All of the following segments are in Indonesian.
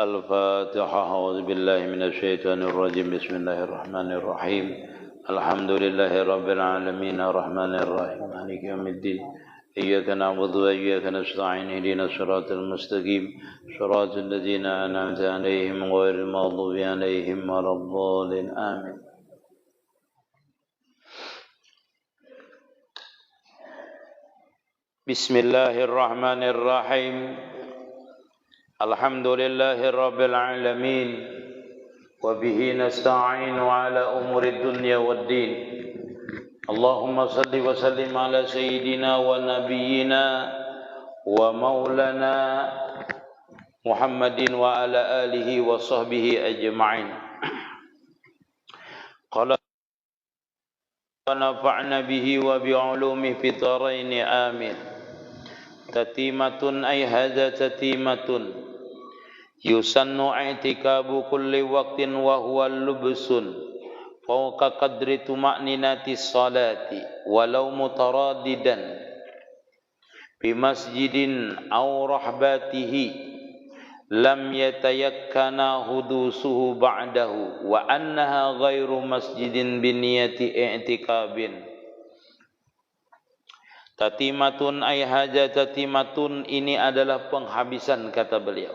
الفاتحة. أعوذ بالله من الشيطان الرجيم. بسم الله الرحمن الرحيم. الحمد لله رب العالمين الرحمن الرحيم مالك يوم الدين. إياك نعبد وإياك نستعين. اهدنا الصراط المستقيم صراط الذين أنعمت عليهم غير المغضوب عليهم ولا الضالين آمين. بسم الله الرحمن الرحيم. الحمد لله رب العالمين وبه نستعين على أمور الدنيا والدين. اللهم صل وسلم على سيدنا ونبينا ومولانا محمد وعلى آله وصحبه أجمعين. قال ونفعنا به وبعلومه في الدارين آمين. تتيمة أي هذا تتيمة يسن اعتكاب كل وقت وهو لبس فوق قدر طمأنينة الصلاة ولو مترددا بمسجد أو رحباته لم يتيقن حدوثه بعده وأنها غير مسجد بنية اعتكاب. Tatimatun ay haja tatimatun, ini adalah penghabisan, kata beliau.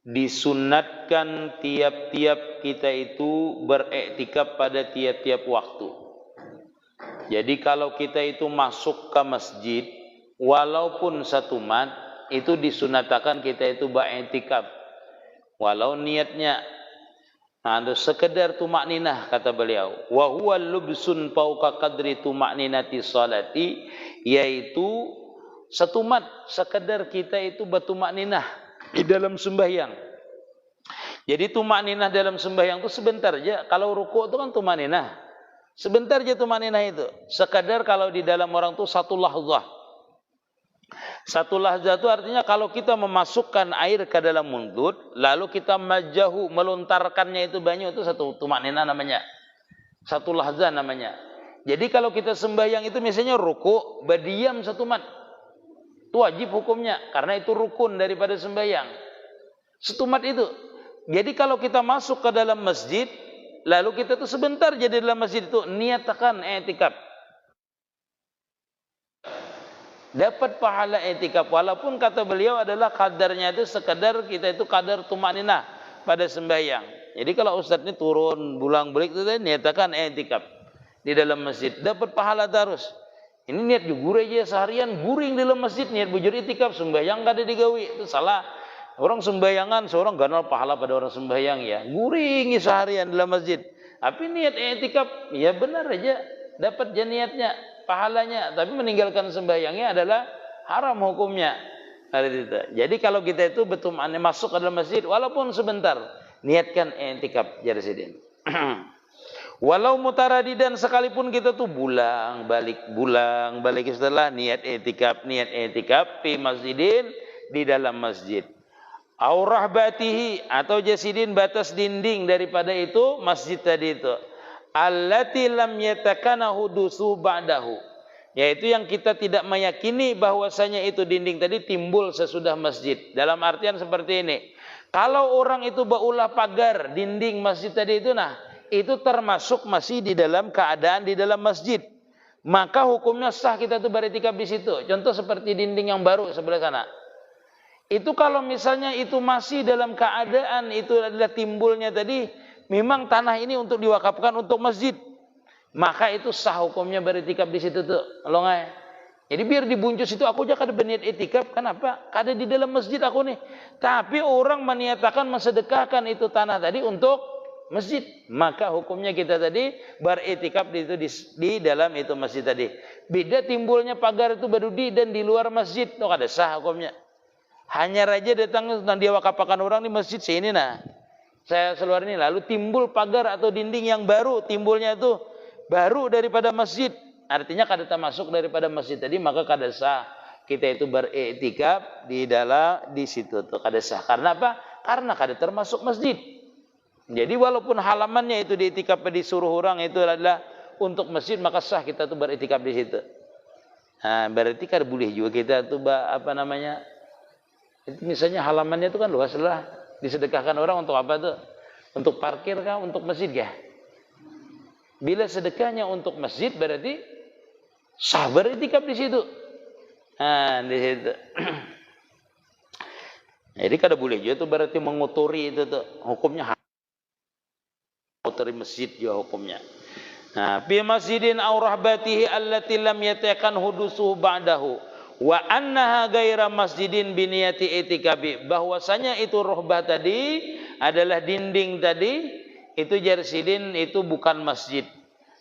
Disunatkan tiap-tiap kita itu beriktikaf pada tiap-tiap waktu. Jadi kalau kita itu masuk ke masjid walaupun satu mat, itu disunatkan kita itu beriktikaf walau niatnya sekedar tumakninah, kata beliau. Wa huwa lubsun fauqa qadri tumakninati salati, yaitu satu mat sekedar kita itu bertumakninah di dalam sembahyang. Jadi tumakninah dalam sembahyang itu sebentar aja. Kalau ruku itu kan tumakninah, sebentar aja tumakninah itu. Sekadar kalau di dalam orang itu satu lahzah. Satu lahzah itu artinya kalau kita memasukkan air ke dalam mulut, lalu kita majahu, melontarkannya itu banyak, itu satu tumakninah namanya. Satu lahzah namanya. Jadi kalau kita sembahyang itu misalnya ruku, berdiam satu mat. Itu wajib hukumnya, karena itu rukun daripada sembahyang. Satu mat itu. Jadi kalau kita masuk ke dalam masjid, lalu kita tuh sebentar jadi dalam masjid itu, niatkan i'tikaf. Dapat pahala i'tikaf, walaupun kata beliau adalah kadarnya itu sekadar kita itu kadar tumakninah pada sembahyang. Jadi kalau ustaz ini turun bulang-balik itu niatkan i'tikaf di dalam masjid, dapat pahala terus. Ini niat jugur aja seharian guring di dalam masjid, niat bujur i'tikaf, sembahyang enggak ada digawi, itu salah. Orang sembayangan seorang ganal pahala pada orang sembahyang ya, guringi seharian di dalam masjid. Tapi niat i'tikaf ya benar aja dapat niatnya, pahalanya, tapi meninggalkan sembahyangnya adalah haram hukumnya. Jadi kalau kita itu betul masuk ke dalam masjid walaupun sebentar, niatkan i'tikaf jarsidin. Walau mutaradidan, sekalipun kita tuh bulang balik setelah niat i'tikaf fi masjidin, di dalam masjid. Au rahbatihi, atau jasidin, batas dinding daripada itu masjid tadi itu. Allati lam yatakana hudusu ba'dahu, yaitu yang kita tidak meyakini bahwasanya itu dinding tadi timbul sesudah masjid. Dalam artian seperti ini, kalau orang itu baulah pagar dinding masjid tadi itu, nah itu termasuk masih di dalam keadaan di dalam masjid, maka hukumnya sah kita tuh beriktikaf di situ. Contoh seperti dinding yang baru sebelah sana, itu kalau misalnya itu masih dalam keadaan itu adalah timbulnya tadi memang tanah ini untuk diwakafkan untuk masjid, maka itu sah hukumnya beriktikaf di situ tuh. Longai. Jadi biar dibuncut itu aku aja kada berniat iktikaf, kenapa? Kada di dalam masjid aku nih. Tapi orang meniatakan mensedekahkan itu tanah tadi untuk masjid, maka hukumnya kita tadi beriktikaf di dalam itu masjid tadi. Beda timbulnya pagar itu baru di dan di luar masjid, itu kada sah hukumnya. Hanya raja datang dan dia wakafkan orang di masjid sini, nah saya keluar ini, lalu timbul pagar atau dinding yang baru, timbulnya itu baru daripada masjid, artinya kada termasuk daripada masjid tadi, maka kada sah kita itu beriktikaf di situ tuh, kada sah. Karena apa? Karena kada termasuk masjid. Jadi walaupun halamannya itu diiktikaf disuruh orang itu adalah untuk masjid, maka sah kita tuh beriktikaf di situ. Nah, berarti kada boleh juga kita tuh Itu misalnya halamannya itu kan luas lah, disedekahkan orang untuk apa tuh? Untuk parkir kah? Untuk masjid kah? Bila sedekahnya untuk masjid berarti sah beriktikaf di situ. Nah, di situ. Jadi kada boleh juga itu berarti mengotori itu tuh. Hukumnya mengotori masjid juga hukumnya. Nah, fi masjidin aw rahbatihi allati lam yatakan hudusuhu ba'dahu wa annaha ghaira masjidin biniyati itikabi, bahwasanya itu rohbah tadi adalah dinding tadi itu jarsidin itu bukan masjid.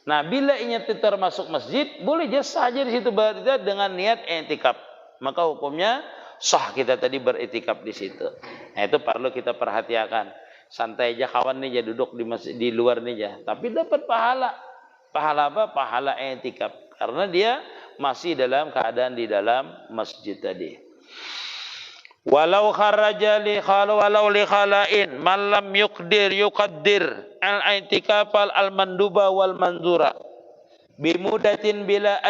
Nah, bila ini termasuk masjid, boleh saja di situ berada dengan niat i'tikaf. Maka hukumnya sah kita tadi beritikaf di situ. Nah, itu perlu kita perhatikan. Santai aja kawan nih, aja duduk di masjid, di luar nih aja, tapi dapat pahala. Pahala apa? Pahala i'tikaf. Karena dia masih dalam keadaan di dalam masjid tadi. Walau kharaja li khala'in man lam yuqaddir al-i'tikaf al-manduba wal manzura bimudatin bila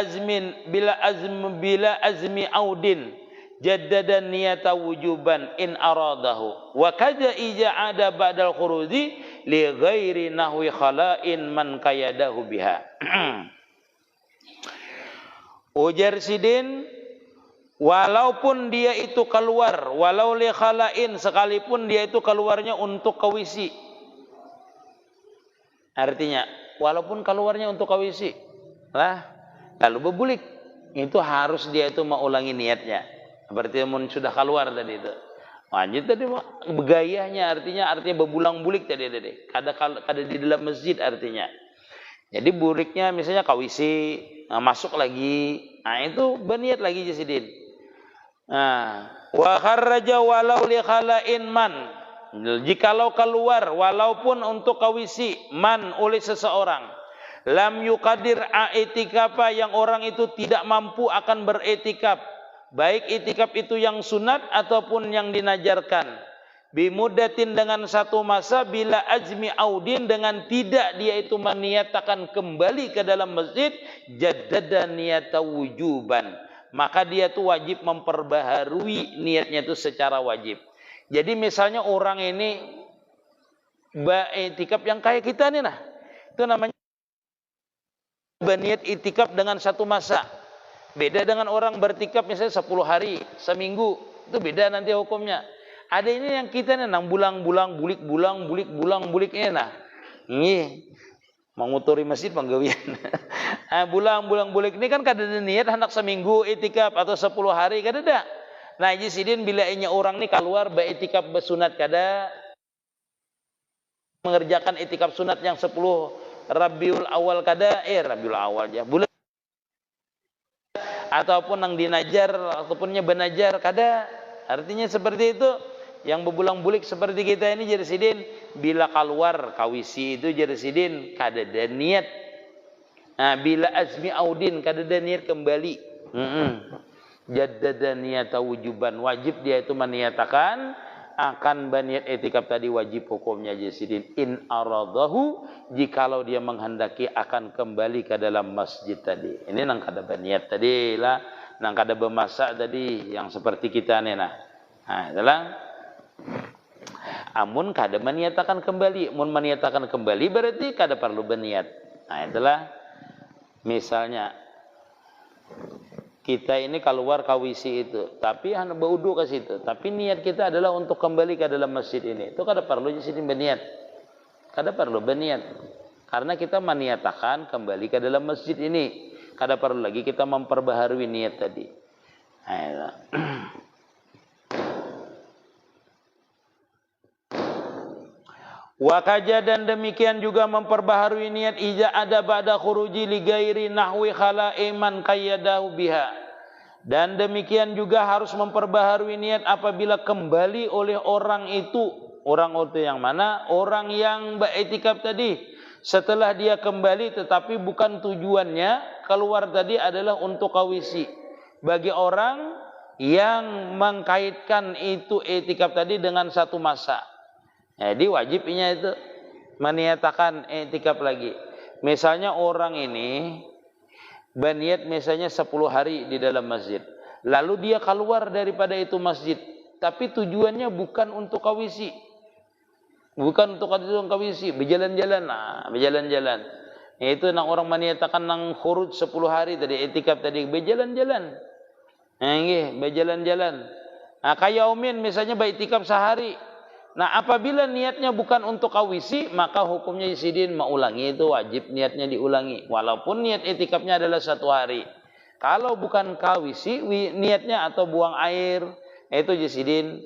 azmi audin jaddada niyata wujuban in aradahu wa kaja ija'ada ba'dal khuruji li ghairi nahwi khala'in man kayadahu biha. Ujar sidin, walaupun dia itu keluar, walau li khala'in, sekalipun dia itu keluarnya untuk kawisi. Artinya, walaupun keluarnya untuk kawisi, lah, lalu berbulik, itu harus dia itu mengulangi niatnya. Berarti sudah keluar tadi itu. Lanjut tadi begayahnya artinya berbulang-bulik tadi. Kada di dalam masjid artinya. Jadi buliknya misalnya kawisi, masuk lagi. Nah, itu berniat lagi jasidin. Nah, wa kharraja walau li khala'in man. Jikalau keluar walaupun untuk kawisi man oleh seseorang. Lam yuqadir i'tikafa, yang orang itu tidak mampu akan beritikaf. Baik itikaf itu yang sunat ataupun yang dinajarkan. Bimudatin dengan satu masa, bila azmi audin dengan tidak dia itu meniatakan kembali ke dalam masjid, jaddada niyata wujuban. Maka dia itu wajib memperbaharui niatnya itu secara wajib. Jadi misalnya orang ini itikaf yang kayak kita nih nah. Itu namanya berniat itikaf dengan satu masa. Beda dengan orang bertikaf misalnya 10 hari, seminggu. Itu beda nanti hukumnya. Ada ini yang kita nih nang bulang-bulang bulik ini nah. Ini mengotori masjid penggawian. Bulang bulik ini kan kada ada niat hendak seminggu itikaf atau 10 hari kada ada. Nah, jisidin bila inya orang ni keluar beritikaf bersunat kada mengerjakan itikaf sunat yang 10 Rabiul Awal kada Rabiul Awal ya. Bulan ataupun yang dinajar ataupun benajar kada. Artinya seperti itu. Yang berbulang bulik seperti kita ini jersidin, bila keluar kawisi itu jersidin kada ada niat. Nah, bila azmi audin kada ada niat kembali. Jaddada niyata wujuban, wajib dia itu meniatakan akan berniat itikaf tadi, wajib hukumnya jersidin in aradahu, jikalau dia menghendaki akan kembali ke dalam masjid tadi. Ini nang kada berniat tadi lah, nang kada bermasak tadi yang seperti kita nih nah. Nah, itulah. Amun kada meniatakan kembali, mun meniatakan kembali berarti kada perlu berniat. Nah, itulah misalnya kita ini keluar kawisi itu, tapi hendak berwudu ke situ, tapi niat kita adalah untuk kembali ke dalam masjid ini. Itu kada perlu di sini berniat. Kada perlu berniat. Karena kita meniatakan kembali ke dalam masjid ini. Kada perlu lagi kita memperbaharui niat tadi. Nah, wakaja, dan demikian juga memperbaharui niat ija ada ba'da khuruji li ghairi nahwi khala'iman qayyadahu biha. Dan demikian juga harus memperbaharui niat apabila kembali oleh orang itu. Orang itu yang mana? Orang yang beritikaf tadi. Setelah dia kembali tetapi bukan tujuannya keluar tadi adalah untuk kawisi. Bagi orang yang mengkaitkan itu itikaf tadi dengan satu masa. Jadi wajibnya itu meniatakan i'tikaf lagi. Misalnya orang ini berniat misalnya 10 hari di dalam masjid. Lalu dia keluar daripada itu masjid. tapi tujuannya bukan untuk kawisi. Bukan untuk kawisi, berjalan-jalan. Nah, berjalan-jalan. Itu nang orang maniatakan nang khuruj 10 hari tadi, etikaf tadi, berjalan-jalan. Nah, nggih, berjalan-jalan. Nah, kayaumin misalnya beriktikaf sehari. Nah, apabila niatnya bukan untuk kawisi, maka hukumnya sidin mengulangi, itu wajib niatnya diulangi. Walaupun niat etikafnya adalah 1 hari. Kalau bukan kawisi, niatnya atau buang air, itu jasidin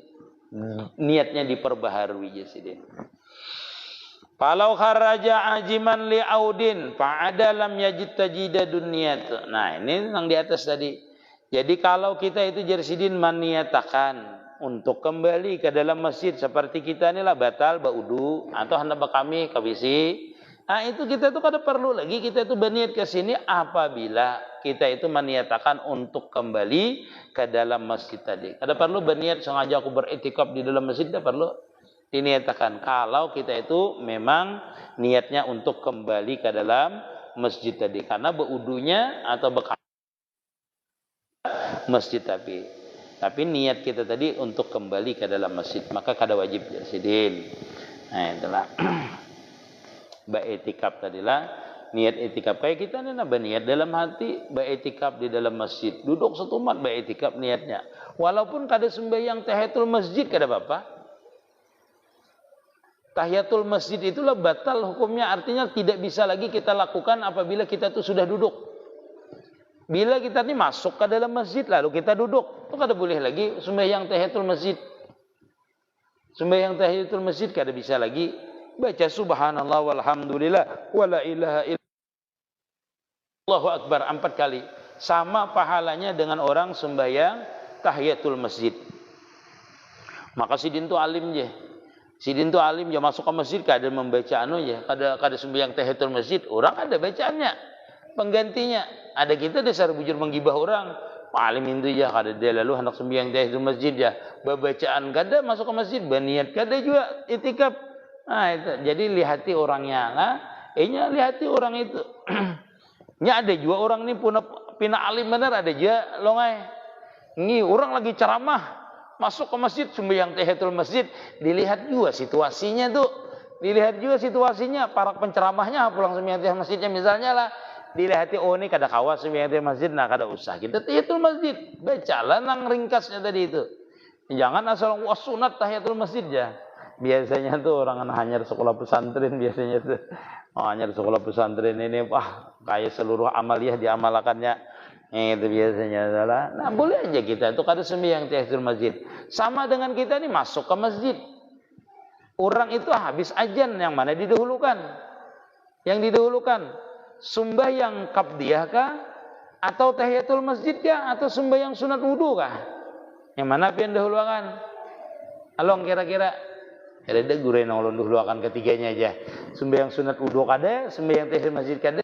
niatnya diperbaharui jasidin. Falau kharaja ajiman li'audin fa'ada lam yajid tajidadun niyat. Nah, ini yang di atas tadi. Jadi kalau kita itu jasidin maniatakan untuk kembali ke dalam masjid seperti kita inilah batal baudu atau hendak kami kawisi. Nah, itu kita tuh kada perlu lagi kita itu berniat ke sini apabila kita itu meniatakan untuk kembali ke dalam masjid tadi. Kada perlu berniat sengaja aku beriktikaf di dalam masjid, tidak perlu diniatakan. Kalau kita itu memang niatnya untuk kembali ke dalam masjid tadi karena baudunya atau masjid tapi niat kita tadi untuk kembali ke dalam masjid, maka kada wajib jasidin. Nah, itulah baitikaf tadilah niat itikaf kayak kita nih berniat dalam hati baitikaf di dalam masjid, duduk setumat baitikaf niatnya. Walaupun kada sembahyang tahiyatul masjid kada apa-apa. Tahiyatul masjid itulah batal hukumnya, artinya tidak bisa lagi kita lakukan apabila kita tuh sudah duduk. Bila kita ni masuk ke dalam masjid lalu kita duduk, itu kada boleh lagi sembahyang tahiyatul masjid. Sembahyang tahiyatul masjid kada bisa lagi baca subhanallah walhamdulillah wala ilaha illallah Allahu akbar 4 kali. Sama pahalanya dengan orang sembahyang tahiyatul masjid. Maka sidin tu alim je. Sidin tu alim je masuk ke masjid kada membaca anu je, kada sembahyang tahiyatul masjid, orang ada bacaannya. Penggantinya ada kita dasar bujur menggibah orang alim itu ya kada dia lalu hendak sembahyang tahiyatul masjid ya bacaan kada masuk ke masjid berniat kada juga itikaf. Nah, itu jadi lihati orangnya lah, lihati orang itu. Nya ada juga orang ni pina alim benar ada juga longai. Ni orang lagi ceramah masuk ke masjid sembahyang tahiyatul masjid, dilihat juga situasinya tuh. Dilihat juga situasinya para penceramahnya pulang sembahyang tahiyatul masjidnya misalnya lah. Dilihati oh ini kada kawas sembahyang tahiyatul masjid, nah kada usah kita tahiyatul masjid, bacalah nang ringkasnya tadi itu. Jangan asal sunat tahiyatul masjid ya. Biasanya tuh orang hanya sekolah pesantren biasanya tuh. Oh, hanya sekolah pesantren ini kayak seluruh amaliyah diamalkannya. Itu biasanya adalah. Nah, boleh aja kita itu kada sembahyang tahiyatul masjid. Sama dengan kita nih masuk ke masjid. Orang itu habis azan yang mana didahulukan? Yang didahulukan sembahyang qabdiyah kah atau tahiyatul masjid kah atau sembahyang sunat wudu kah? Yang mana pian dahulukan? Along kira-kira ada gurau yang ulun dahulukan ketiganya aja. Sembahyang sunat wudu kada, sembahyang tahiyatul masjid kada.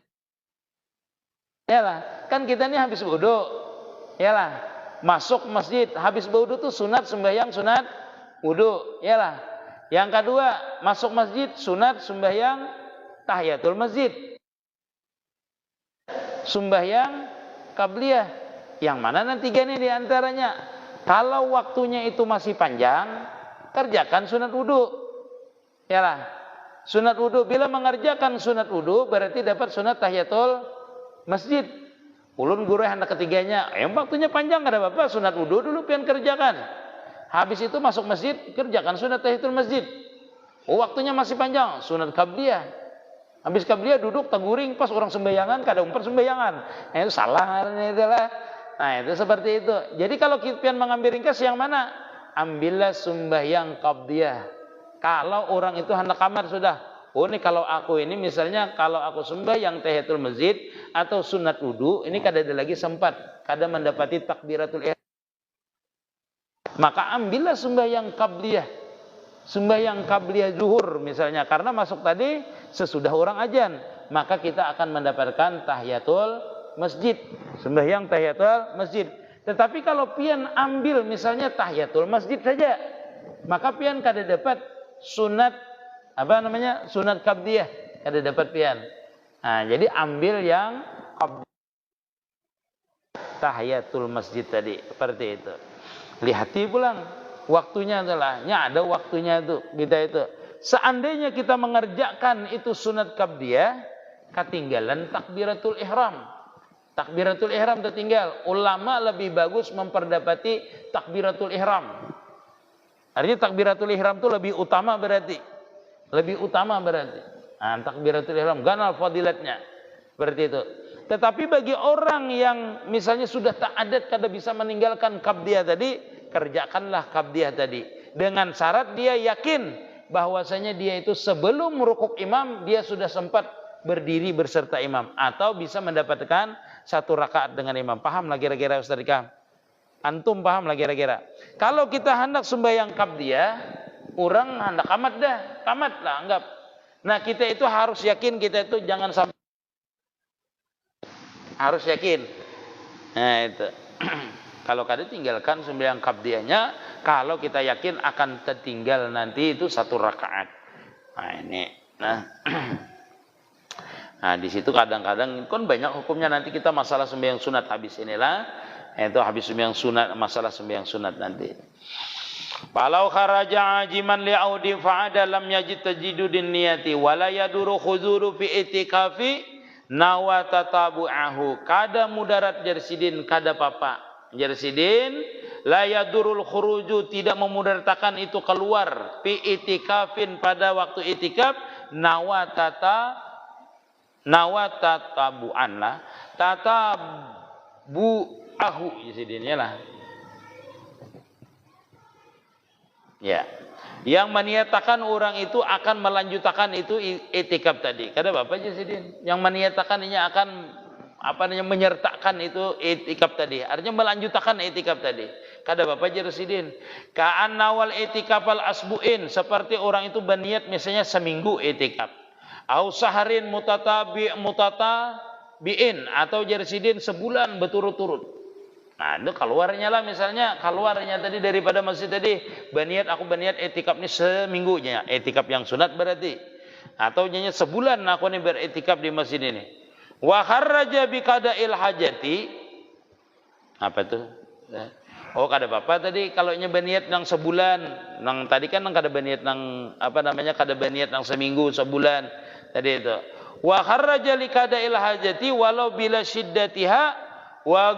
Yalah, kan kita ni habis wudu. Yalah, masuk masjid habis wudu tuh sunat sembahyang sunat wudu. Yalah. Yang kedua, masuk masjid sunat sembahyang tahiyatul masjid. Sembahyang qabliyah. Yang mana nanti gini di antaranya? Kalau waktunya itu masih panjang, kerjakan sunat wudu. Yalah. Sunat wudu, bila mengerjakan sunat wudu berarti dapat sunat tahiyatul masjid. Ulun guru hendak ketiganya, yang waktunya panjang kada apa-apa, sunat wudu dulu pian kerjakan. Habis itu masuk masjid, kerjakan sunat tahiyatul masjid. Oh, waktunya masih panjang, sunat qabliyah. Habis qabliyah duduk taguring pas orang sembayangan kada umpar sembayangan. Nah, itu salah itulah. Nah, itu seperti itu. Jadi kalau pian mengambil ringkas yang mana? Ambillah sembahyang qabliyah. Kalau orang itu hendak kamar sudah. Oh, ini kalau aku ini misalnya kalau aku sembahyang tahiyatul masjid atau sunat wudu, ini kada ada lagi sempat, kada mendapati takbiratul ihram. Maka ambillah sembahyang qabliyah. Sembahyang qabliyah zuhur misalnya karena masuk tadi sesudah orang azan, maka kita akan mendapatkan tahiyatul masjid, sembahyang tahiyatul masjid. Tetapi kalau pian ambil misalnya tahiyatul masjid saja, maka pian kada dapat sunat sunat qabliyah, kada dapat pian. Nah, jadi ambil yang tahiyatul masjid tadi seperti itu. Lihati pulang. waktunya adalah, ada waktunya itu kita itu. Seandainya kita mengerjakan itu sunat qabdiyah, ketinggalan takbiratul ihram. Takbiratul ihram tertinggal. Ulama lebih bagus memperdapati takbiratul ihram. Artinya takbiratul ihram itu lebih utama berarti. Lebih utama berarti. Nah, takbiratul ihram ganal fadilatnya. Seperti itu. Tetapi bagi orang yang misalnya sudah ta'adat kada bisa meninggalkan qabdiyah tadi, kerjakanlah qabdiyah tadi. Dengan syarat dia yakin bahwasanya dia itu sebelum rukuk imam dia sudah sempat berdiri berserta imam atau bisa mendapatkan satu rakaat dengan imam. Paham lah kira-kira Ustaz Dika? Antum paham lah kira-kira? Kalau kita hendak sembahyang qabdiyah, orang hendak kamat lah anggap. Nah, kita itu harus yakin kita itu jangan sampai, harus yakin. Nah, itu. Kalau kada tinggalkan sembahyang qabdiyahnya, kalau kita yakin akan tertinggal nanti itu satu rakaat. Nah, ini. Nah, di situ kadang-kadang kan banyak hukumnya, nanti kita masalah sembahyang sunat habis inilah. Itu habis sembahyang sunat, masalah sembahyang sunat nanti. Falau kharaja ajiman li'audi fa'ada lam yajid tajidudin niyati wala yaduru khuzuru fi itikafi nawa tatabu'ahu. Kada mudarat jarsidin kada papa. Jarsidin la yadurul khuruju, tidak memudaratakan itu keluar fi itikafin pada waktu itikaf nawa tatabu'an lah. Tatabu'ahu jarsidinnya lah. Ya, yang meniatakan orang itu akan melanjutkan itu itikaf tadi. Kada apa aja sidin. Yang meniatakan ini akan menyertakan itu itikaf tadi. Artinya melanjutkan itikaf tadi. Kada apa aja sidin. Ka'an nawal itikafal asbu'in, seperti orang itu berniat misalnya seminggu itikaf. Au saharin mutatabi'in, atau jarsidin sebulan berturut-turut. Nah, itu keluarnya lah, misalnya keluarnya tadi daripada masjid tadi, aku berniat etikaf ini seminggunya, etikaf yang sunat berarti, atau nyanyi sebulan aku ini beretikaf di masjid ini. Wa kharraja bi qada'il hajati, apa tuh? Oh, kada apa tadi kalau nya berniat nang sebulan, nang tadi kan nang kada berniat nang kada berniat nang seminggu, sebulan tadi itu. Wa kharraja li qada'il hajati walau bila syiddatiha wa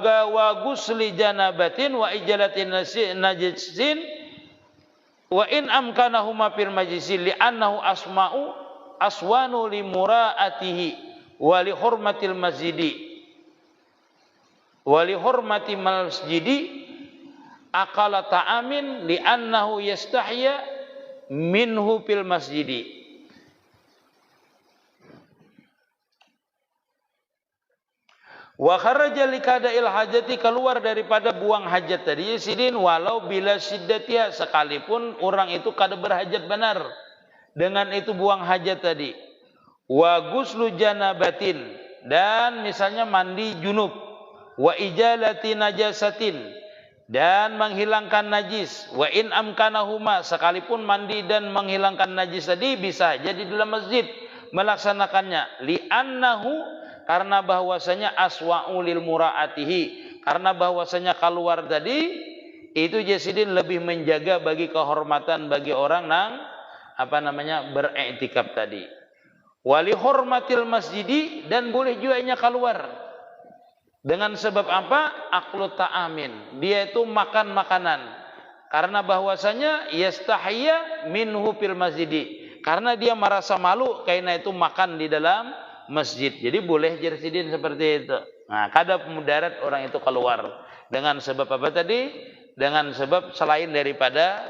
gusli janabatin wa ijalatin najisin wa in amkanahuma fil majlisi li annahu aswanu li muraatihi wa li hurmatil masjidi aqala ta'amin li annahu yastahya minhu fil masjidi. Wa kharaja likada'il hajati, keluar daripada buang hajat tadi sidin walau bila syiddatiha, sekalipun orang itu kada berhajat benar dengan itu buang hajat tadi. Wa guslu janabatin, dan misalnya mandi junub, wa ijalati najasatin, dan menghilangkan najis, wa in amkanahuma, sekalipun mandi dan menghilangkan najis tadi bisa jadi dalam masjid melaksanakannya, li annahu, karena bahwasanya aswa'u lil muraatihi, karena bahwasanya keluar tadi itu jasidin lebih menjaga bagi kehormatan bagi orang nang beriktikaf tadi. Wali hormatil masjidi, dan boleh juga nya keluar dengan sebab apa? Aklu ta'amin, dia itu makan makanan, karena bahwasanya yastahya minhu fil masjidi, karena dia merasa malu karena itu makan di dalam masjid. Jadi boleh jarsidin seperti itu. Nah, kada mudarat orang itu keluar dengan sebab apa tadi? Dengan sebab selain daripada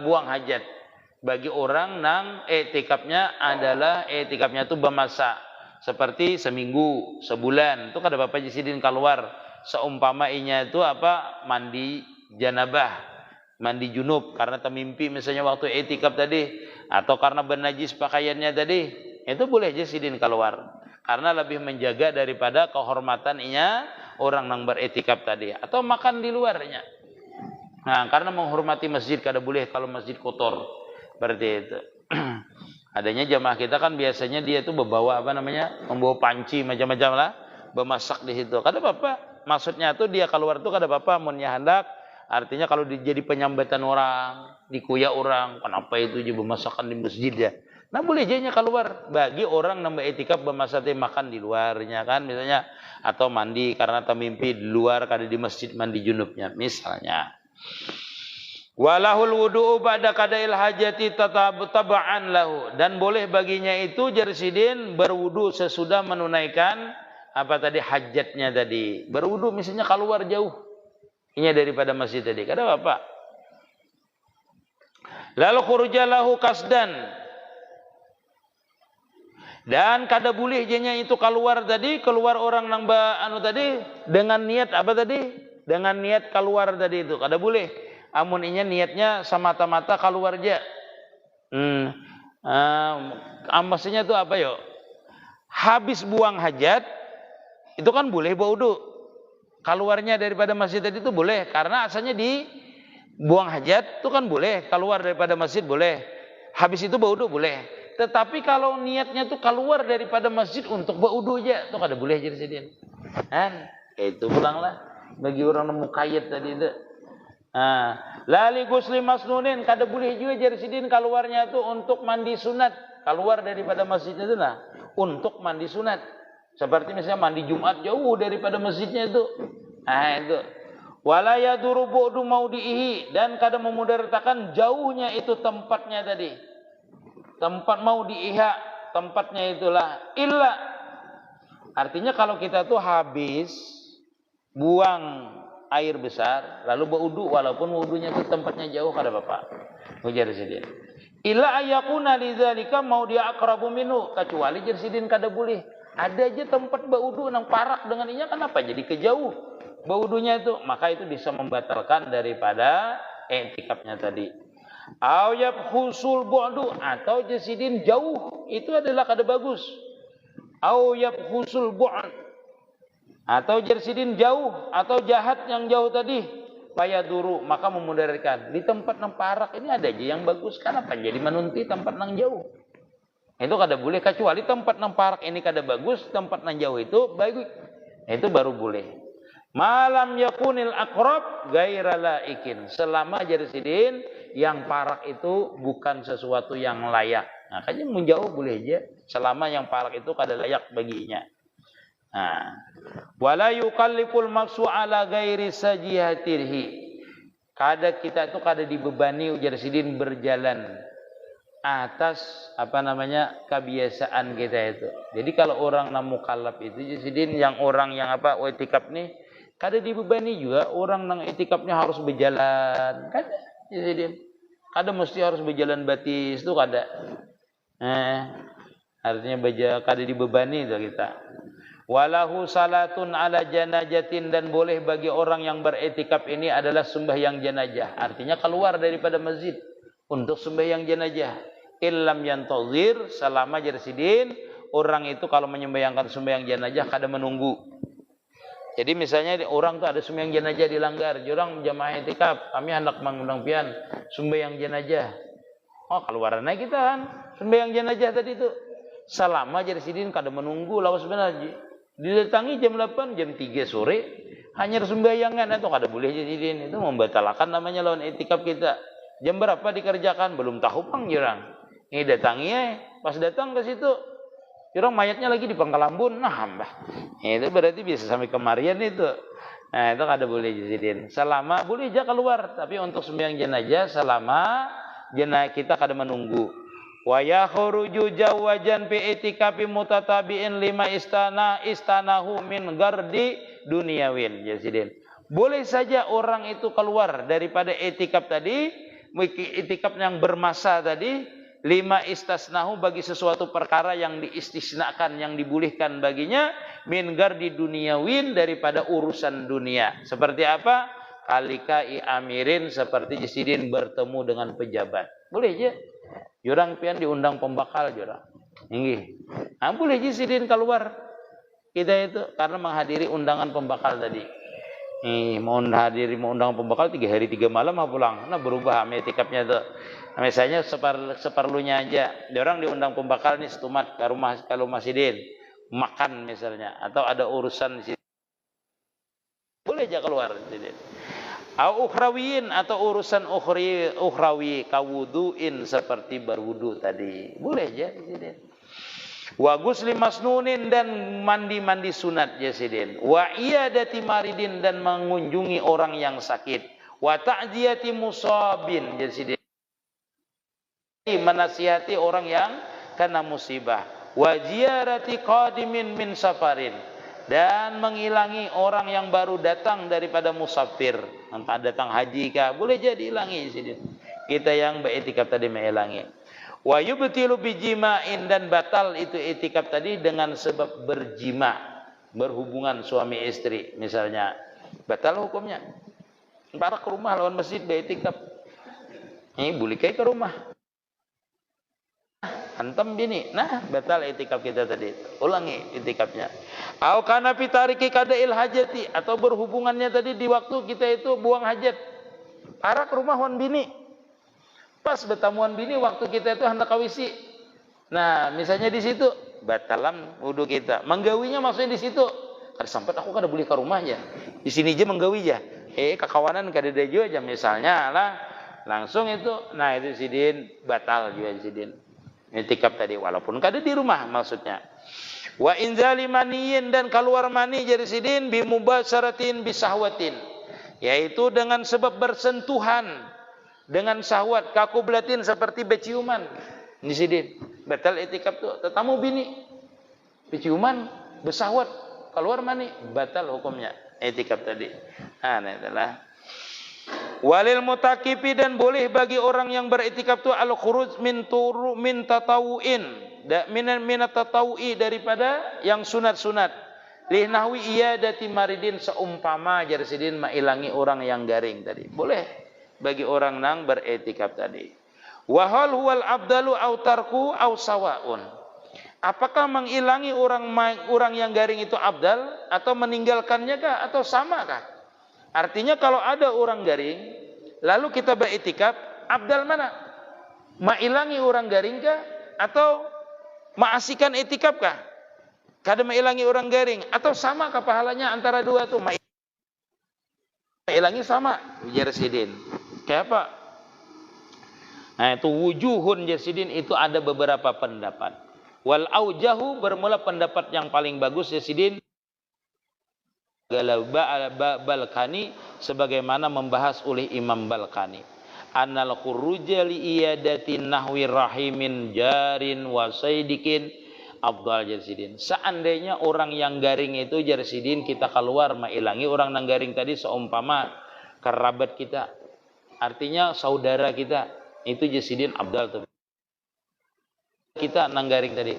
buang hajat. Bagi orang nang etikafnya adalah etikafnya itu bermasa seperti seminggu, sebulan, itu kada apa-apa jarsidin keluar. Seumpamanya itu mandi janabah, mandi junub karena termimpi misalnya waktu etikaf tadi, atau karena bernajis pakaiannya tadi, itu boleh jasidin keluar karena lebih menjaga daripada kehormatannya orang yang beretikaf tadi, atau makan di luarnya. Nah, karena menghormati masjid kada boleh kalau masjid kotor berarti itu. Adanya jamaah kita kan biasanya dia itu membawa membawa panci macam-macam lah, bermasak di situ. Kada apa-apa. Maksudnya tuh dia keluar tuh kada apa-apa, munnya hendak Artinya kalau jadi penyambatan orang, dikuya orang, kenapa itu aja bermasakan di masjid ya? Nah boleh aja keluar bagi orang nambah etikaf bermasakan makan di luarnya kan misalnya, atau mandi karena mimpi di luar kada di masjid mandi junubnya misalnya. Walahul wudu'u ba'da qada'il hajati taba'an lahu, dan boleh baginya itu jarsidin berwudu sesudah menunaikan apa tadi hajatnya tadi. Berwudu misalnya keluar jauh ini daripada masjid tadi. Kada apa? Lalu khurujalahu kasdan, dan kada boleh jenya itu keluar tadi, keluar orang nang anu tadi dengan niat apa tadi? Dengan niat keluar tadi itu kada boleh. Amun inya niatnya semata-mata keluar aja. Maksudnya itu apa yo? Habis buang hajat itu kan boleh wudu. Keluarnya daripada masjid tadi itu boleh karena asalnya di buang hajat itu kan boleh, keluar daripada masjid boleh. Habis itu wudu boleh. Tetapi kalau niatnya tuh keluar daripada masjid untuk wudu aja, itu kada boleh jadi sedih. Kan? Itu pulanglah bagi orang nemu kayat tadi itu. Lali ghusli masnunin, kada boleh juga jadi sedih keluarnya tuh untuk mandi sunat, keluar daripada masjid itu lah untuk mandi sunat. Seperti misalnya mandi Jumat jauh daripada masjidnya itu. Itu. Wala yaduru bu'du maudihi, dan kada memudaratkan jauhnya itu tempatnya tadi. Tempat maudiha, tempatnya itulah illa. Artinya kalau kita tuh habis buang air besar lalu berwudu walaupun wudunya itu tempatnya jauh kada apa-apa. Ujar sidin. Illa ayakuna lidzalika maudi aqrabu minhu, kecuali jersidin kada boleh. Ada aja tempat berwudu nang parak dengan inya kenapa jadi kejauh berwudunya itu, maka itu bisa membatalkan daripada i'tikafnya tadi. Au yabkhusul bu'du, atau jasidin jauh itu adalah kada bagus. Au yabkhusul bu'd, atau jasidin jauh atau jahat yang jauh tadi, payaduru, maka memudaratkan. Di tempat nang parak ini ada aja yang bagus, kenapa jadi menunti tempat nang jauh? Itu kada boleh, kecuali tempat nang parak ini kada bagus, tempat nang jauh itu baik. Itu baru boleh. Malam yakunil aqrab ghaira laikin, selama jarsidin yang parak itu bukan sesuatu yang layak. Nah, kayaknya menjauh boleh aja selama yang parak itu kada layak baginya. Wala yukalliful maksu ala ghairi sajihatihi. Kada kita itu kada dibebani jarsidin berjalan atas kebiasaan kita itu. Jadi kalau orang nang mukallaf itu jadi yang orang yang i'tikaf nih kada dibebani juga orang nang i'tikafnya harus berjalan. Kada jadi kada mesti harus berjalan batis itu kada. Artinya kada dibebani itu kita. Walahu salatun ala janajatin, dan boleh bagi orang yang beriktikaf ini adalah sembahyang jenazah. Artinya keluar daripada masjid untuk sembahyang jenazah. Illam yantazir, selama jarsidin orang itu kalau menyembahyangkan sembahyang jenazah kada menunggu. Jadi misalnya orang tuh ada sembahyang jenazah dilanggar, orang jamaah i'tikaf, kami hendak mengundang pian sembahyang jenazah. Oh, keluaran kita kan sembahyang jenazah tadi itu. Selama jarsidin kada menunggu lawas benar. Didatangi jam 8, jam 3 sore hanya sembayangan itu kada boleh jarsidin. Itu membatalkan namanya lawan i'tikaf kita. Jam berapa dikerjakan belum tahu pang jurang. Ini datangi pas datang ke situ jurang mayatnya lagi di Pangkalambun. Nah, mbah. Itu berarti bisa sampai kemarian itu. Nah, itu kada boleh jarsidin. Selama boleh aja keluar, tapi untuk sembahyang jenazah selama jenazah kita kada menunggu. Wa yakhruju jawajan fi i'tikafi mutatabi'in lima istanahu min gardi dunyawin jarsidin. Boleh saja orang itu keluar daripada i'tikaf tadi, i'tikaf yang bermasa tadi, lima istasnahu bagi sesuatu perkara yang diistisnakan, yang dibolehkan baginya, min gardi dunyawin daripada urusan dunia. Seperti apa? Kalikai amirin, seperti jasidin bertemu dengan pejabat. Boleh aja. Jurang pian diundang pembakal jurang. Inggih. Boleh jasidin keluar kita itu karena menghadiri undangan pembakal tadi. Mau undangan pembakal 3 hari 3 malam pulang. Nah berubah i'tikafnya tuh. Misalnya seperlunya aja. Orang diundang pembakal nih setumat ke rumah sidin makan misalnya, atau ada urusan di situ. Boleh aja keluar sidin. Au ukhrawiyin atau urusan ukhrawi kawuduin seperti berwudu tadi. Boleh aja Sidin. Wa ghusli masnunin dan mandi-mandi sunat ya Sidin. Wa iyadati maridin dan mengunjungi orang yang sakit. Wa ta'ziyati musabin ya Sidin. Menasihati orang yang kena musibah. Wa ziyarati qadimin min safarin. Dan menghilangi orang yang baru datang daripada musafir, entah datang haji kah, boleh jadi hilangi Sidin. Kita yang beriktikaf tadi menghilangi. Wa yubtilu bijima'in dan batal itu iktikaf tadi dengan sebab berjima, berhubungan suami istri misalnya. Batal hukumnya. Para ke rumah lawan masjid beriktikaf. Ini boleh ke rumah. Hantam bini, nah batal itikaf kita tadi. Ulangi itikafnya. Au kana fi tariki qada'il hajati atau berhubungannya tadi di waktu kita itu buang hajat. Arah ke rumah wan bini. Pas bertamuan bini waktu kita itu hendak kawisi. Nah, misalnya di situ batalan wudu kita. Menggawinya maksudnya di situ. Kada sempat aku kada boleh ke rumahnya. Di sini aja menggawi aja. Kakawanan kada ada juga aja misalnya lah. Langsung itu, nah itu Sidin batal juga Sidin. Itikaf tadi walaupun kada di rumah maksudnya. Wa inzali maniyin dan keluar mani jadi Sidin bimubasyaratin bisahwatin, yaitu dengan sebab bersentuhan dengan syahwat kakublatin seperti berciuman. Ini Sidin batal itikaf tuh tetamu bini berciuman bersahwat keluar mani batal hukumnya itikaf tadi. Nah itulah. Walil mutakifi dan boleh bagi orang yang beriktikaf tu al-khuruj min tatawuin minat tatawui daripada yang sunat-sunat li nahwi iyadati maridin seumpama jar Sidin mailangi orang yang garing tadi. Boleh bagi orang nang beriktikaf tadi. Wa hal huwal abdalu au tarku au sawaun. Apakah mengilangi orang yang garing itu abdal atau meninggalkannya kah atau sama kah? Artinya kalau ada orang garing, lalu kita beriktikaf, abdal mana? Mailangi orang garing kah? Atau ma'asikan itikaf kah? Kada mailangi orang garing. Atau sama kah pahalanya antara dua itu? Mailangi sama. Ujar Sidin. Kayak apa? Nah itu wujuhun Sidin itu ada beberapa pendapat. Wal aujahu bermula pendapat yang paling bagus Sidin. Balkani sebagaimana membahas oleh Imam Balkani annal khuruja li iyadatin nahwi rahimin jarin wa saydikin afdal Sidin. Seandainya orang yang garing itu Sidin kita keluar mailangi orang nang garing tadi seumpama kerabat kita, artinya saudara kita itu Sidin afdal tuh. Kita nang garing tadi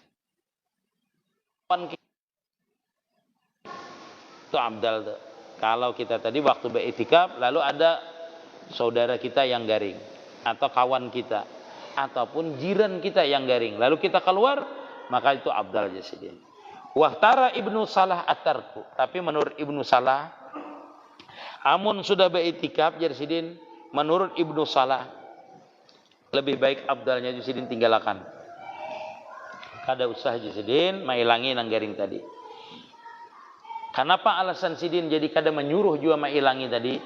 itu abdal tuh. Kalau kita tadi waktu beriktikaf lalu ada saudara kita yang garing atau kawan kita ataupun jiran kita yang garing lalu kita keluar maka itu abdal Sidin. Wahtara Ibnu Salah at-tarku, tapi menurut Ibnu Salah amun sudah beriktikaf Sidin, menurut Ibnu Salah lebih baik abdalnya Sidin tinggalkan. Kada usah Sidin mailangi nang garing tadi. Kenapa alasan Sidin jadi kada menyuruh jua mailangi tadi?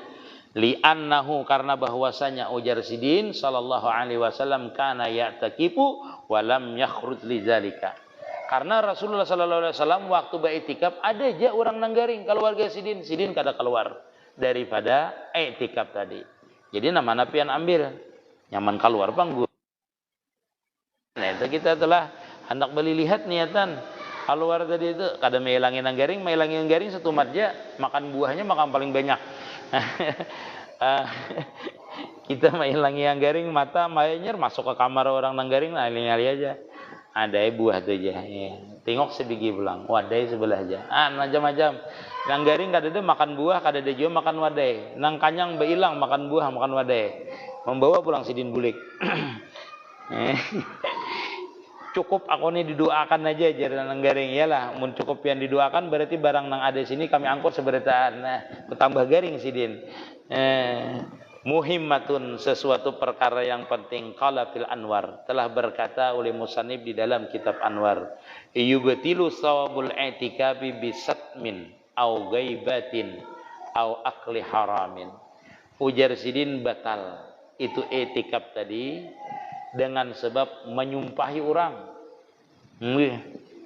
Li'annahu karena bahwasanya ujar Sidin sallallahu alaihi wasallam kana ya'takifu wa lam yakhruj lidzalika. Karena Rasulullah sallallahu alaihi wasallam waktu beriktikaf ada aja orang nang garing keluarga Sidin kada keluar daripada iktikaf tadi. Jadi nama pian ambil nyaman keluar panggu. Nah itu kita telah hendak beli lihat niatan keluar tadi itu kada mailangin nang garing satu matja makan buahnya makan paling banyak. Kita mailangi yang garing mata mainyer masuk ke kamar orang nang garing ali aja. Ada buah tu aja. Ya. Tengok sedikit pulang. Wadai sebelah aja. Macam-macam. Nang garing kada ada makan buah, kada ada juga makan wadai. Nang kanyang beilang makan buah, makan wadai. Membawa pulang Sidin bulik. Cukup aku ini didoakan aja jalan nang garing iyalah mun cukup yang didoakan berarti barang nang ada sini kami angkut seberataan. Nah bertambah garing Sidin. Muhimmatun sesuatu perkara yang penting qala fil anwar telah berkata oleh musannif di dalam kitab Anwar yubtilu sawabul i'tikafi bisatmin au ghaibatin au akli haramin Ujar Sidin batal. Itu etikaf tadi dengan sebab menyumpahi orang.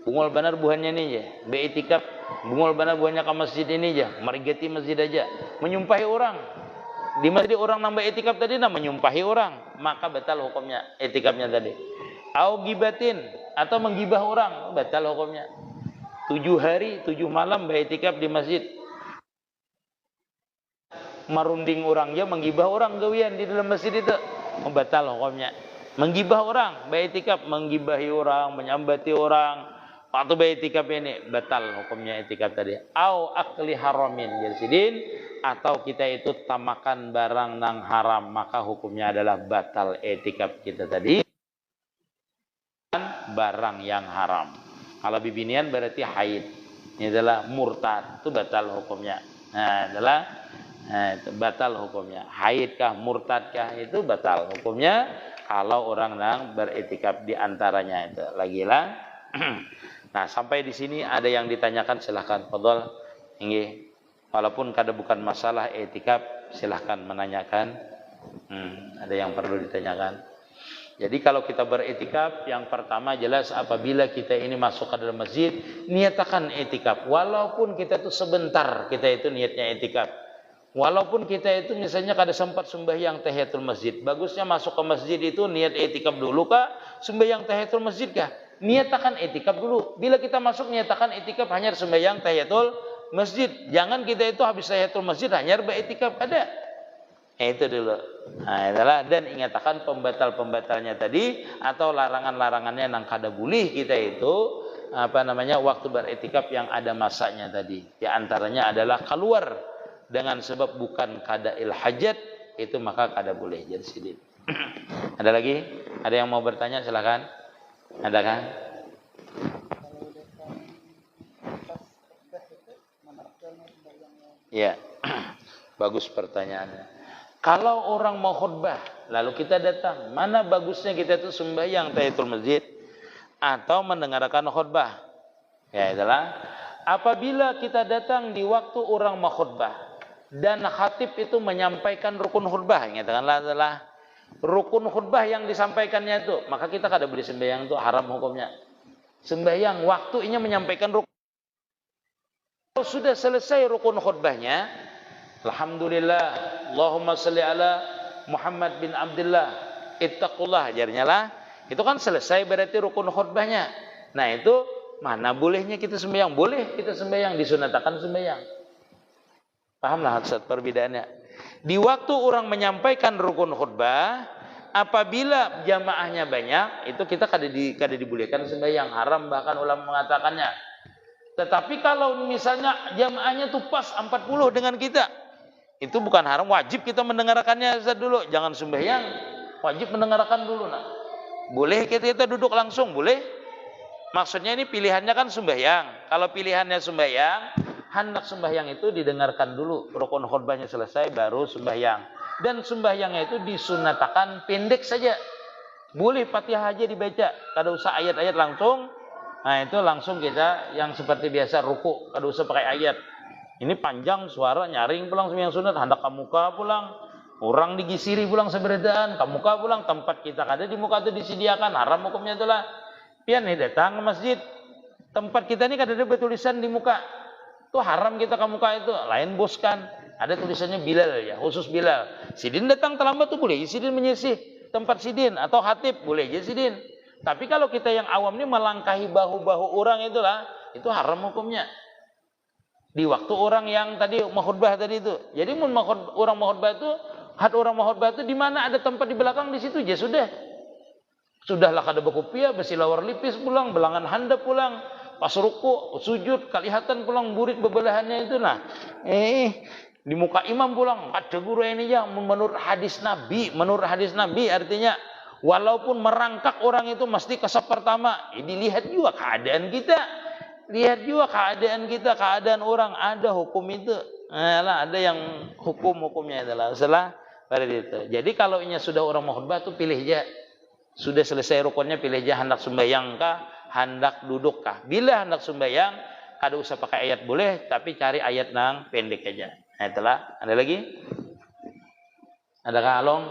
Bungol benar buahnya ini aja. Beetikaf bungol benar buahnya ke masjid ini aja. Marigati masjid aja. Menyumpahi orang. Di masjid orang nambah etikaf tadi nah menyumpahi orang, maka batal hukumnya etikafnya tadi. Au gibatin atau menggibah orang, batal hukumnya. 7 hari 7 malam beetikaf di masjid. Marunding orang ya menggibah orang gawian di dalam masjid itu, batal hukumnya. Menggibah orang, beetikaf menggibahi orang, menyambati orang, waktu beetikaf ini batal hukumnya etikaf tadi. Au akli haramin Sidin, atau kita itu tamakan barang nang haram, maka hukumnya adalah batal etikaf kita tadi. Barang yang haram. Kalau bibinian berarti haid. Ini adalah murtad, itu batal hukumnya. Itu batal hukumnya. Haid kah, murtad kah, itu batal hukumnya. Kalau orang yang beretikaf di antaranya itu lagilah. Nah, sampai di sini ada yang ditanyakan, silahkan fadhol. Ini walaupun kada bukan masalah etikaf, silahkan menanyakan. Ada yang perlu ditanyakan. Jadi kalau kita beretikaf, yang pertama jelas apabila kita ini masuk ke dalam masjid, niatakan etikaf. Walaupun kita itu sebentar, kita itu niatnya etikaf. Walaupun kita itu misalnya kada sempat sembahyang tahiyatul masjid, bagusnya masuk ke masjid itu niat etikaf dulu kah? Sembahyang tahiyatul masjid kah? Niatakan etikaf dulu. Bila kita masuk niatakan etikaf hanya sembahyang tahiyatul masjid. Jangan kita itu habis tahiyatul masjid hanya beretikaf, ada. Itu dulu. Nah, itulah. Dan ingatkan pembatal-pembatalnya tadi atau larangan-larangannya nang kada boleh kita itu waktu beretikaf yang ada masanya tadi. Di antaranya adalah keluar dengan sebab bukan qada'il hajat, itu maka kada boleh jadi sidin. Ada lagi? Ada yang mau bertanya, silakan. Ada kan? Ya. Bagus pertanyaannya. Kalau orang mau khutbah, lalu kita datang, mana bagusnya kita itu sembahyang tahiyatul masjid atau mendengarkan khutbah? Ya, itulah. Apabila kita datang di waktu orang mau khutbah dan khatib itu menyampaikan rukun khutbah, ingatkanlah adalah rukun khutbah yang disampaikannya itu, maka kita kada boleh sembahyang, itu haram hukumnya. Sembahyang waktunya menyampaikan rukun. Kalau sudah selesai rukun khutbahnya, alhamdulillah, Allahumma salli ala Muhammad bin Abdullah, ittaqullah, ajarnya lah. Itu kan selesai berarti rukun khutbahnya. Nah, itu mana bolehnya kita sembahyang? Boleh kita sembahyang, disunatakan sembahyang. Pahamlah saat perbedaannya. Di waktu orang menyampaikan rukun khutbah, apabila jamaahnya banyak, itu kita kada dibolehkan sembahyang, haram bahkan ulama mengatakannya. Tetapi kalau misalnya jamaahnya tuh pas 40 dengan kita, itu bukan haram, wajib kita mendengarkannya dulu, jangan sembahyang, wajib mendengarkan dulu. Nah, boleh kita duduk langsung, boleh. Maksudnya ini pilihannya kan sembahyang. Kalau pilihannya sembahyang, hendak sembahyang itu didengarkan dulu, rukun khutbahnya selesai baru sembahyang. Dan sembahyangnya itu disunatakan pendek saja. Boleh Fatihah aja dibaca, kada usah ayat-ayat langsung. Nah, itu langsung kita yang seperti biasa ruku, kada usah pakai ayat. Ini panjang suara nyaring pulang sembahyang sunat, hendak kamuka pulang. Orang digisiri pulang seberadaan, kamuka pulang, tempat kita kada di muka itu disediakan, haram hukumnya itulah. Pian nih datang ke masjid, tempat kita ini kada ada tulisan di muka. Itu haram kita ke muka itu, lain bos kan. Ada tulisannya Bilal ya, khusus Bilal. Sidin datang terlambat tuh boleh, sidin menyisih tempat sidin atau khatib boleh jadi sidin. Tapi kalau kita yang awam ini melangkahi bahu-bahu orang itulah, itu haram hukumnya. Di waktu orang yang tadi khutbah tadi itu. Jadi orang khutbah itu, orang khutbah itu di mana ada tempat di belakang di situ ya sudah. Sudahlah kada berkopiah, bersilawar lipis pulang, belangan handap pulang, pas ruku, sujud, kelihatan pulang burik bebelahannya itu nah. Di muka imam pulang, ada guru ini ya menurut hadis Nabi artinya walaupun merangkak orang itu mesti kesap pertama, dilihat juga keadaan kita. Lihat juga keadaan orang, ada hukum itu. Nah, ada yang hukumnya adalah salah pada itu. Jadi kalau ini sudah orang mau khutbah tuh pilih aja. Sudah selesai rukunnya pilih aja hendak sembahyang kah, hendak duduk kah. Bila hendak sembahyang, kada usah pakai ayat boleh, tapi cari ayat nang pendek aja. Nah, itulah. Ada lagi? Adakah Along?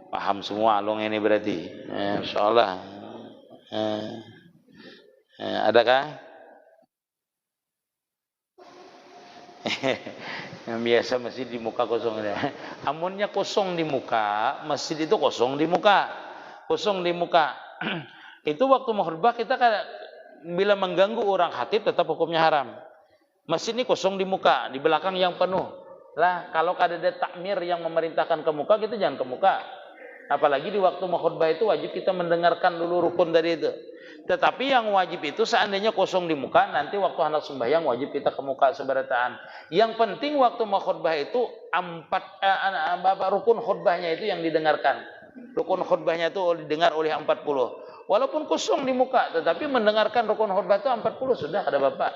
Paham semua Along ini berarti. Insyaallah. Adakah? Yang biasa masjid di muka kosong. Amunnya kosong di muka, masjid itu kosong di muka. Kosong di muka. Itu waktu mau khutbah kita bila mengganggu orang khatib tetap hukumnya haram. Masjid ini kosong di muka, di belakang yang penuh. Lah, kalau ada takmir yang memerintahkan ke muka, kita jangan ke muka. Apalagi di waktu mau khutbah itu wajib kita mendengarkan dulu rukun dari itu. Tetapi yang wajib itu seandainya kosong di muka, nanti waktu hendak sembahyang wajib kita ke muka seberataan. Yang penting waktu mau khutbah itu rukun khutbahnya itu yang didengarkan. Rukun khutbahnya itu didengar oleh 40. Walaupun kosong di muka, tetapi mendengarkan rukun khutbah itu 40 sudah ada bapak.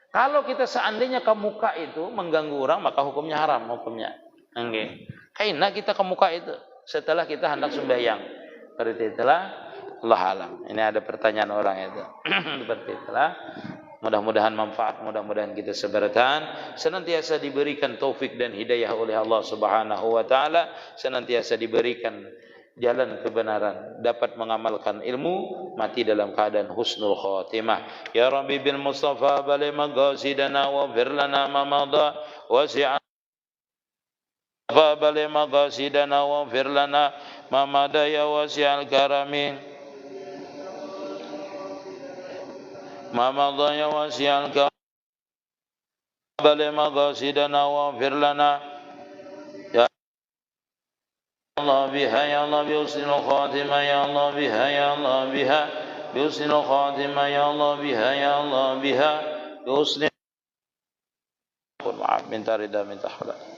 Kalau kita seandainya ke muka itu mengganggu orang, maka hukumnya haram hukumnya. Oke. Karena kita ke muka itu setelah kita hendak sembahyang. Seperti itulah Allah alam. Ini ada pertanyaan orang itu. Seperti itulah. Mudah-mudahan manfaat, mudah-mudahan kita sebarkan, senantiasa diberikan taufik dan hidayah oleh Allah Subhanahu wa taala, senantiasa diberikan jalan kebenaran, dapat mengamalkan ilmu, mati dalam keadaan husnul khatimah. Ya Rabbi bil Mustafa bali magasidana wa fir lana ma madha wasi'a bali magasidana wa fir lana ma madha ya wasi'al karami ma madha ya wasi'al karami bali magasidana wa fir lana Allah biha ya Allah biusnil khatimah ya Allah biha ya Allah biha biusnil khatimah ya Allah biha ya Allah biha biusnil maaf minta ridha minta halal.